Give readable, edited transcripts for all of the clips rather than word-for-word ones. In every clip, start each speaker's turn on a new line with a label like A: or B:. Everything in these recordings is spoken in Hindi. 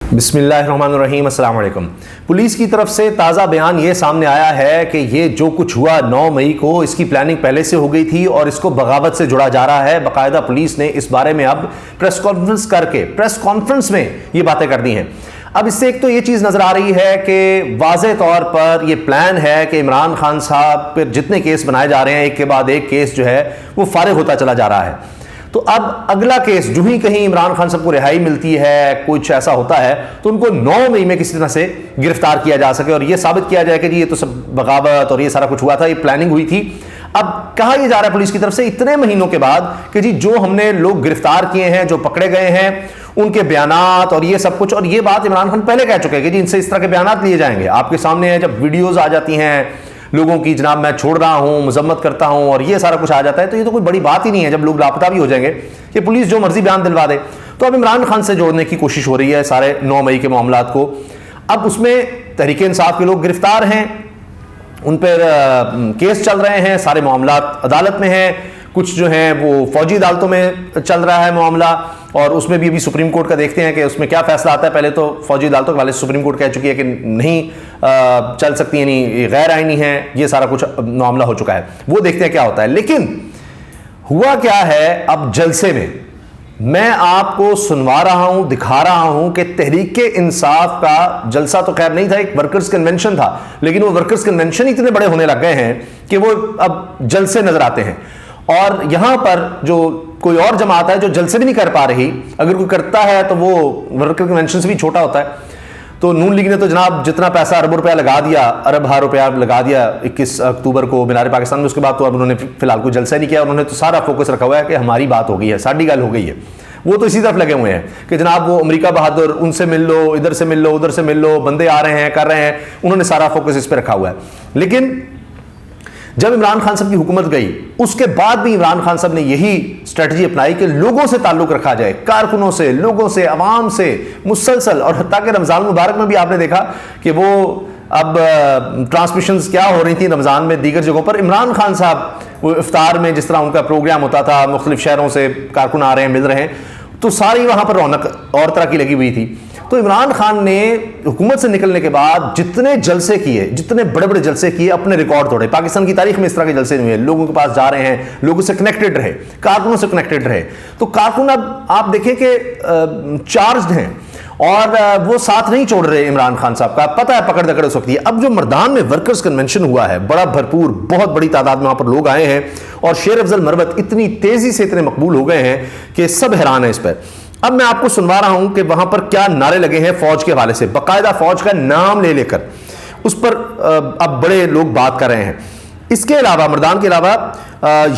A: बिस्मिल्लाहिर्रहमानिर्रहीम, अस्सलाम वालेकुम। पुलिस की तरफ से ताज़ा बयान ये सामने आया है कि ये जो कुछ हुआ 9 मई को, इसकी प्लानिंग पहले से हो गई थी और इसको बगावत से जुड़ा जा रहा है। बाकायदा पुलिस ने इस बारे में अब प्रेस कॉन्फ्रेंस करके प्रेस कॉन्फ्रेंस में ये बातें कर दी हैं। अब इससे एक तो ये चीज़ नज़र आ रही है कि वाज़े तौर पर ये प्लान है कि इमरान खान साहब पर जितने केस बनाए जा रहे हैं, एक के बाद एक केस जो है वो फारिग होता चला जा रहा है। तो अब अगला केस जो ही कहीं इमरान खान साहब को रिहाई मिलती है, कुछ ऐसा होता है तो उनको 9 मई में किसी तरह से गिरफ्तार किया जा सके और ये साबित किया जाए कि जी ये तो सब बगावत और ये सारा कुछ हुआ था, ये प्लानिंग हुई थी। अब कहा यह जा रहा है पुलिस की तरफ से इतने महीनों के बाद कि जी जो हमने लोग गिरफ्तार किए हैं, जो पकड़े गए हैं, उनके बयानात और ये सब कुछ, और ये बात इमरान खान पहले कह चुके हैं कि जी इनसे इस तरह के बयानात लिए जाएंगे। आपके सामने है जब वीडियोज आ जाती हैं लोगों की, जनाब मैं छोड़ रहा हूं, मजम्मत करता हूं और ये सारा कुछ आ जाता है, तो ये तो कोई बड़ी बात ही नहीं है। जब लोग लापता भी हो जाएंगे कि पुलिस जो मर्जी बयान दिलवा दे, तो अब इमरान खान से जोड़ने की कोशिश हो रही है सारे 9 मई के मामलात को। अब उसमें तहरीक इंसाफ के लोग गिरफ्तार हैं, उन पर केस चल रहे हैं, सारे मामलात अदालत में हैं, कुछ जो हैं वो फौजी अदालतों में चल रहा है मामला, और उसमें भी अभी सुप्रीम कोर्ट का देखते हैं कि उसमें क्या फैसला आता है। पहले तो फौजी अदालतों के वाले सुप्रीम कोर्ट कह चुकी है कि नहीं चल सकती, यानी गैर आईनी है, ये सारा कुछ मामला हो चुका है, वो देखते हैं क्या होता है। लेकिन हुआ क्या है, अब जलसे में मैं आपको सुनवा रहा हूं, दिखा रहा हूं कि तहरीक इंसाफ का जलसा तो खैर नहीं था, एक वर्कर्स कन्वेंशन था, लेकिन वो वर्कर्स कन्वेंशन इतने बड़े होने लग गए हैं कि वो अब जलसे नजर आते हैं। और यहां पर जो कोई और जमात है जो जलसे भी नहीं कर पा रही, अगर कोई करता है तो वो वर्कर कन्वेंशन से भी छोटा होता है। तो नून लीग ने तो जनाब जितना पैसा अरब रुपया लगा दिया, अरब रुपया लगा दिया 21 अक्टूबर को मीनार पाकिस्तान में, उसके बाद तो अब उन्होंने फिलहाल कोई जलसा नहीं किया। उन्होंने तो सारा फोकस रखा हुआ है कि हमारी बात हो गई है, साड़ी गल हो गई है। वो तो इसी तरफ लगे हुए हैं कि जनाब वो अमेरिका बहादुर, उनसे मिल लो, इधर से मिल लो, उधर से मिल लो, बंदे आ रहे हैं, कर रहे हैं, उन्होंने सारा फोकस इस पर रखा हुआ है। लेकिन जब इमरान खान साहब की हुकूमत गई, उसके बाद भी इमरान खान साहब ने यही स्ट्रेटजी अपनाई कि लोगों से ताल्लुक रखा जाए, कारकुनों से, लोगों से, अवाम से मुसलसल। और हत्ता कि रमजान मुबारक में भी आपने देखा कि वो अब ट्रांसमिशंस क्या हो रही थी रमजान में दीगर जगहों पर, इमरान खान साहब वो इफ्तार में जिस तरह उनका प्रोग्राम होता था, मुख्तलिफ शहरों से कारकुन आ रहे हैं, मिल रहे हैं, तो सारी वहां पर रौनक और तरह की लगी हुई थी। तो इमरान खान ने हुकूमत से निकलने के बाद जितने जलसे किए, जितने बड़े बड़े जलसे किए, अपने रिकॉर्ड तोड़े। पाकिस्तान की तारीख में इस तरह के जलसे नहीं हुए। लोगों के पास जा रहे हैं, लोगों से कनेक्टेड रहे, कारकुनों से कनेक्टेड रहे। तो कारकुन अब आप देखें कि चार्ज्ड हैं और वो साथ नहीं छोड़ रहे इमरान खान साहब का। पता है पकड़ दकड़ हो सकती है। अब जो मर्दान में वर्कर्स कन्वेंशन हुआ है, बड़ा भरपूर, बहुत बड़ी तादाद में वहां पर लोग आए हैं और शेर अफजल मरवत इतनी तेजी से इतने मकबूल हो गए हैं कि सब हैरान है इस पर। अब मैं आपको सुनवा रहा हूं कि वहां पर क्या नारे लगे हैं फौज के हवाले से, बाकायदा फौज का नाम ले लेकर उस पर अब बड़े लोग बात कर रहे हैं। इसके अलावा मर्दान के अलावा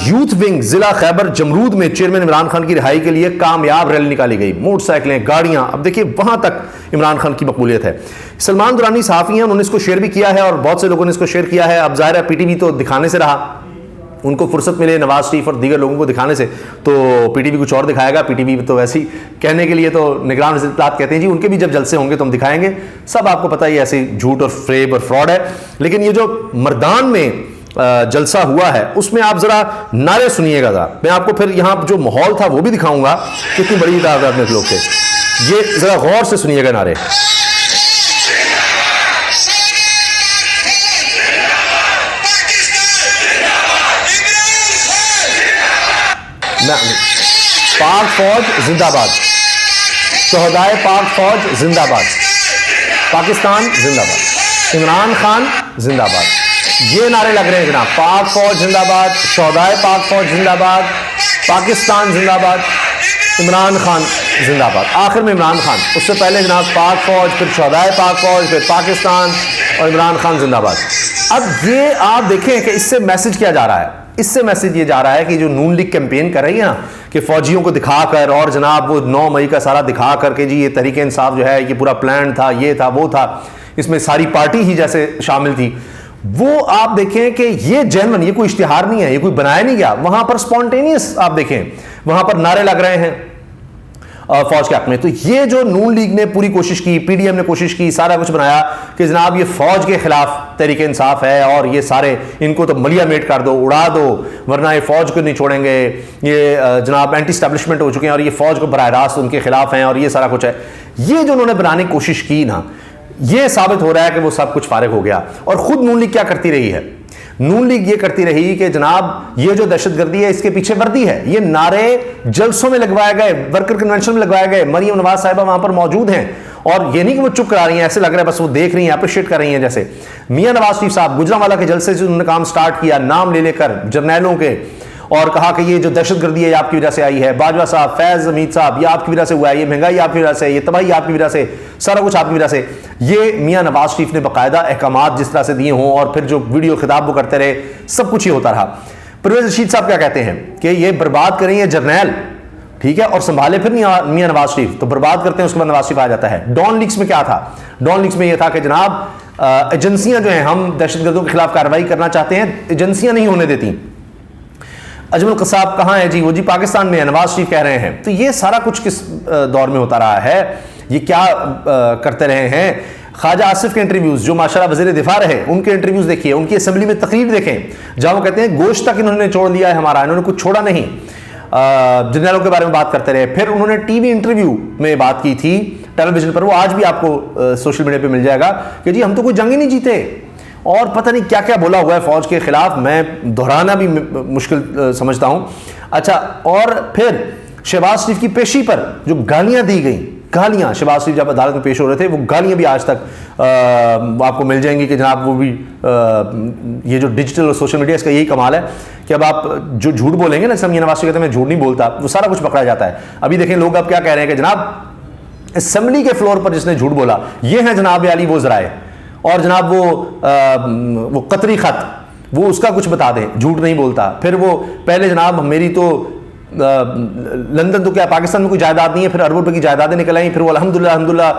A: यूथ विंग जिला खैबर जमरूद में चेयरमैन इमरान खान की रिहाई के लिए कामयाब रैली निकाली गई, मोटरसाइकिलें, गाड़ियां। अब देखिए वहां तक इमरान खान की मकबूलियत है। सलमान दुरानी सहाफ़ी हैं, उन्होंने इसको शेयर भी किया है और बहुत से लोगों ने इसको शेयर किया है। अब जाहिर है पीटीवी तो दिखाने से रहा, उनको फुर्सत मिले नवाज शरीफ और दीगर लोगों को दिखाने से, तो पीटीवी कुछ और दिखाएगा। पीटीवी तो वैसे ही कहने के लिए तो निगरान इत्तलात कहते हैं जी, उनके भी जब जलसे होंगे तो हम दिखाएंगे। सब आपको पता ही ऐसे झूठ और फ्रेब और फ्रॉड है। लेकिन ये जो मर्दान में जलसा हुआ है उसमें आप जरा नारे सुनिएगा। जरा मैं आपको फिर यहाँ जो माहौल था वो भी दिखाऊंगा, कितनी बड़ी तादाद में लोग थे। ये जरा गौर से सुनिएगा नारे। पाक फौज जिंदाबाद, शहदाए पाक फौज जिंदाबाद, पाकिस्तान जिंदाबाद, इमरान खान जिंदाबाद, ये नारे लग रहे हैं जनाब। पाक फौज जिंदाबाद, शहदाए पाक फौज जिंदाबाद, पाकिस्तान जिंदाबाद, इमरान खान जिंदाबाद। आखिर में इमरान खान, उससे पहले जनाब पाक फौज, फिर शहदाए पाक फौज, फिर पाकिस्तान और इमरान खान जिंदाबाद। अब ये आप देखें कि इससे मैसेज क्या जा रहा है। इससे मैसेज ये जा रहा है कि जो नून लीग कैंपेन कर रही है ना, कि फौजियों को दिखाकर और जनाब वो 9 मई का सारा दिखा करके जी ये तहरीक इंसाफ जो है ये पूरा प्लान था, ये था, वो था, इसमें सारी पार्टी ही जैसे शामिल थी, वो आप देखें कि ये जेन्युइन, ये कोई इश्तिहार नहीं है, ये कोई बनाया नहीं गया। वहां पर स्पॉन्टेनियस आप देखें, वहां पर नारे लग रहे हैं फौज के हक में। तो ये जो नून लीग ने पूरी कोशिश की, पीडीएम ने कोशिश की, सारा कुछ बनाया कि जनाब ये फौज के खिलाफ तहरीक इंसाफ है और ये सारे इनको तो मलिया मेट कर दो, उड़ा दो, वरना ये फौज को नहीं छोड़ेंगे, ये जनाब एंटी स्टैब्लिशमेंट हो चुके हैं और ये फौज को बराह रास्त उनके खिलाफ हैं और ये सारा कुछ है। ये जो उन्होंने बनाने की कोशिश की ना, ये साबित हो रहा है कि वो सब कुछ फारिग हो गया। और खुद नून लीग क्या करती रही है, नून लीग ये करती रही कि जनाब ये जो दहशतगर्दी है इसके पीछे वर्दी है। ये नारे जलसों में लगवाए गए, वर्कर कन्वेंशन में लगवाए गए, मरियम नवाज साहिबा वहां पर मौजूद हैं और ये नहीं कि वो चुप करा रही हैं, ऐसे लग रहा है बस वो देख रही हैं, अप्रिशिएट कर रही हैं। जैसे मियां नवाज शरीफ साहब गुजरांवाला के जलसे से उन्होंने काम स्टार्ट किया, नाम ले लेकर जर्नैलों के, और कहा कि ये जो दहशतगर्दी है ये आपकी वजह से आई है। बाजवा साहब, फैज हमीद साहब, ये आपकी वजह से हुआ है, ये महंगाई आपकी वजह से, ये तबाही आपकी वजह से, सारा कुछ आपकी वजह से। ये मियां नवाज शरीफ ने बाकायदा अहकामात जिस तरह से दिए हों और फिर जो वीडियो खिताब वो करते रहे, सब कुछ ही होता रहा। परवेज रशीद साहब क्या कहते हैं कि ये बर्बाद करें ये जर्नैल, ठीक है, और संभाले फिर मियां नवाज शरीफ, तो बर्बाद करते हैं, उसके बाद नवाज शरीफ आ जाता है। डॉन लीक्स में क्या था, डॉन लीक्स में यह था कि जनाब एजेंसियां जो हैं, हम दहशतगर्दों के खिलाफ कार्रवाई करना चाहते हैं, एजेंसियां नहीं होने देती। अजमल कसाब कहाँ है जी, वो जी पाकिस्तान में है, नवाज शरीफ कह रहे हैं। तो ये सारा कुछ किस दौर में होता रहा है, ये क्या करते रहे हैं। ख्वाजा आसिफ के इंटरव्यूज, जो माशाल्लाह वज़ीर दिफा रहे, उनके इंटरव्यूज देखिए, उनकी असेंबली में तकरीर देखें जहां वो कहते हैं गोश्त तक इन्होंने छोड़ दिया है हमारा, इन्होंने कुछ छोड़ा नहीं। जर्नैलों के बारे में बात करते रहे। फिर उन्होंने टीवी इंटरव्यू में बात की थी टेलीविजन पर, वो आज भी आपको सोशल मीडिया पर मिल जाएगा कि जी हम तो कोई जंग ही नहीं जीते, और पता नहीं क्या क्या बोला हुआ है फौज के खिलाफ, मैं दोहराना भी मुश्किल समझता हूं। अच्छा, और फिर शहबाज शरीफ की पेशी पर जो गालियां दी गई, गालियां, शहबाज शरीफ जब अदालत में पेश हो रहे थे, वो गालियां भी आज तक आपको मिल जाएंगी कि जनाब वो भी ये जो डिजिटल और सोशल मीडिया, इसका यही कमाल है कि अब आप जो झूठ बोलेंगे ना, मियां नवाज शरीफ कहते हैं मैं झूठ नहीं बोलता, वो सारा कुछ पकड़ा जाता है। अभी देखें लोग अब क्या कह रहे हैं कि जनाब असेंबली के फ्लोर पर जिसने झूठ बोला ये है जनाब अली वो जराए, और जनाब वो कतरी खत, वो उसका कुछ बता दें, झूठ नहीं बोलता। फिर वो पहले जनाब मेरी तो लंदन तो क्या पाकिस्तान में कोई जायदाद नहीं है, फिर अरबों रुपए की जायदादें निकल आई, फिर वो अल्हम्दुलिल्लाह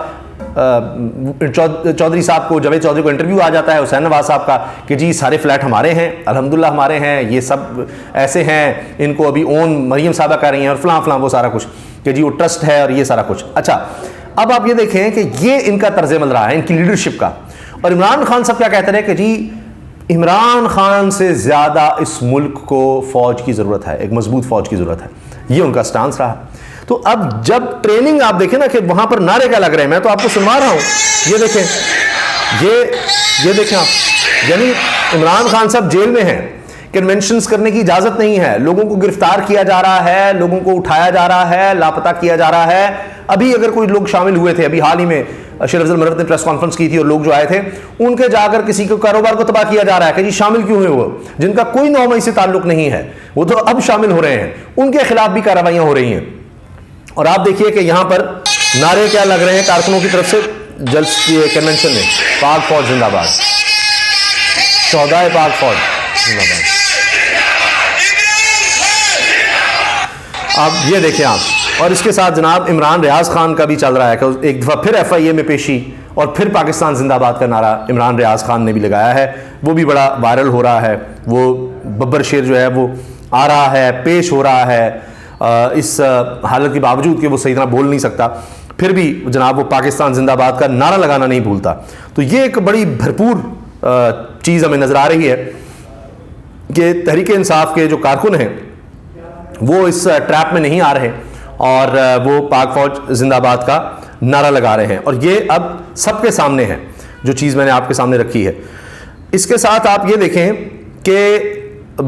A: चौधरी साहब को, जावेद चौधरी को इंटरव्यू आ जाता है हुसैन नवाज साहब का कि जी सारे फ्लैट हमारे हैं, अल्हम्दुलिल्लाह हमारे हैं, ये सब ऐसे हैं, इनको अभी ओन मरियम साहबा कर रही हैं और फलां फलां वो सारा कुछ कि जी वो ट्रस्ट है और ये सारा कुछ। अच्छा, अब आप ये देखें कि ये इनका तर्ज अमल रहा है, इनकी लीडरशिप का। और इमरान खान साहब क्या कहते रहे कि जी इमरान खान से ज्यादा इस मुल्क को फौज की जरूरत है, एक मजबूत फौज की जरूरत है, ये उनका स्टांस रहा। तो अब जब ट्रेनिंग आप देखें ना कि वहां पर नारे क्या लग रहे हैं, मैं तो आपको सुनवा रहा हूं, ये देखें, ये देखें आप, यानी इमरान खान साहब जेल में हैं, कन्वेंशंस करने की इजाजत नहीं है, लोगों को गिरफ्तार किया जा रहा है, लोगों को उठाया जा रहा है, लापता किया जा रहा है। अभी अगर कोई लोग शामिल हुए थे, अभी हाल ही में शेर अफजल मरहत ने प्रेस कॉन्फ्रेंस की थी और लोग जो आए थे उनके जाकर किसी के कारोबार को तबाह किया जा रहा है कि जी शामिल क्यों हुए वो, जिनका कोई 9 मई से ताल्लुक नहीं है, वो तो अब शामिल हो रहे हैं, उनके खिलाफ भी कार्रवाइयां हो रही हैं। और आप देखिए कि यहां पर नारे क्या लग रहे हैं कारकुनों की तरफ से कन्वेंशन में, पाक फौज जिंदाबाद, 14 पाक फौज जिंदाबाद। अब ये देखें आप, और इसके साथ जनाब इमरान रियाज खान का भी चल रहा है कि एक दफ़ा फिर FIA में पेशी और फिर पाकिस्तान जिंदाबाद का नारा इमरान रियाज खान ने भी लगाया है, वो भी बड़ा वायरल हो रहा है। वो बब्बर शेर जो है वो आ रहा है, पेश हो रहा है, इस हालत के बावजूद कि वो सही तरह बोल नहीं सकता, फिर भी जनाब वो पाकिस्तान जिंदाबाद का नारा लगाना नहीं भूलता। तो ये एक बड़ी भरपूर चीज़ हमें नज़र आ रही है कि तहरीक इंसाफ के जो कारकुन हैं वो इस ट्रैप में नहीं आ रहे और वो पाक फौज जिंदाबाद का नारा लगा रहे हैं, और ये अब सबके सामने है जो चीज़ मैंने आपके सामने रखी है। इसके साथ आप ये देखें कि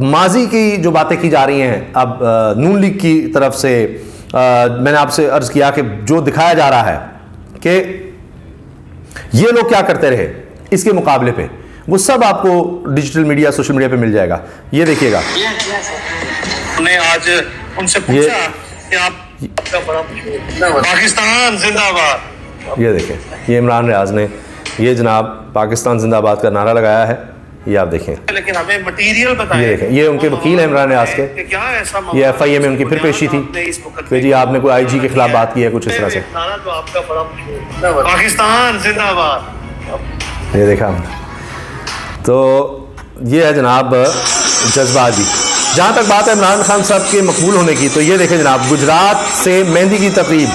A: माजी की जो बातें की जा रही हैं अब नून लीग की तरफ से, मैंने आपसे अर्ज किया कि जो दिखाया जा रहा है कि ये लोग क्या करते रहे इसके मुकाबले पे, वो सब आपको डिजिटल मीडिया, सोशल मीडिया पे मिल जाएगा। ये देखिएगा,
B: ने आज उनसे पूछा कि आप पाकिस्तान जिंदाबाद,
A: ये देखें, ये इमरान रियाज ने ये जनाब पाकिस्तान जिंदाबाद का नारा लगाया है, ये आप देखें।
B: लेकिन हमें मटीरियल बताएं।
A: ये देखें, ये उनके वकील है इमरान रियाज के,
B: क्या ऐसा
A: ये FIA में उनकी फिर पेशी थी कि जी आपने कोई IG के खिलाफ बात की है, कुछ इस तरह से।
B: नारा तो आपका बड़ा पाकिस्तान जिंदाबाद,
A: ये देखा। तो ये है जनाब जज्बाजी, जहां तक बात है इमरान खान साहब के मकबूल होने की, तो ये देखें जनाब, गुजरात से मेहंदी की तकरीब,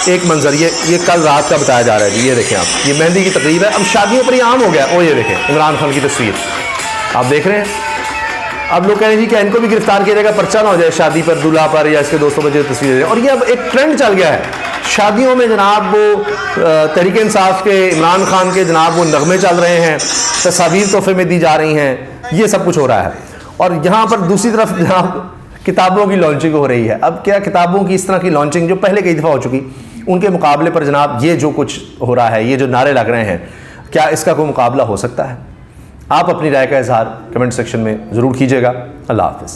A: एक मंजर ये कल रात का बताया जा रहा है जी। ये देखें आप, ये मेहंदी की तकरीब है। अब शादियों पर ही आम हो गया। ओ ये देखें इमरान खान की तस्वीर आप देख रहे हैं। अब लोग कह रहे हैं जी कि इनको भी गिरफ्तार किया जाएगा, पर्चा ना हो जाए शादी पर, दूल्हा पर या इसके दोस्तों पर जो तस्वीरें। और ये अब एक ट्रेंड चल गया है शादियों में जनाब, वो तहरीक इंसाफ के इमरान खान के जनाब वो नगमे चल रहे हैं, तस्वीर तोहफे में दी जा रही हैं, ये सब कुछ हो रहा है। और यहाँ पर दूसरी तरफ जनाब किताबों की लॉन्चिंग हो रही है। अब क्या किताबों की इस तरह की लॉन्चिंग जो पहले कई दफ़ा हो चुकी, उनके मुकाबले पर जनाब ये जो कुछ हो रहा है, ये जो नारे लग रहे हैं, क्या इसका कोई मुकाबला हो सकता है? आप अपनी राय का इजहार कमेंट सेक्शन में ज़रूर कीजिएगा। अल्लाह हाफ़िज़।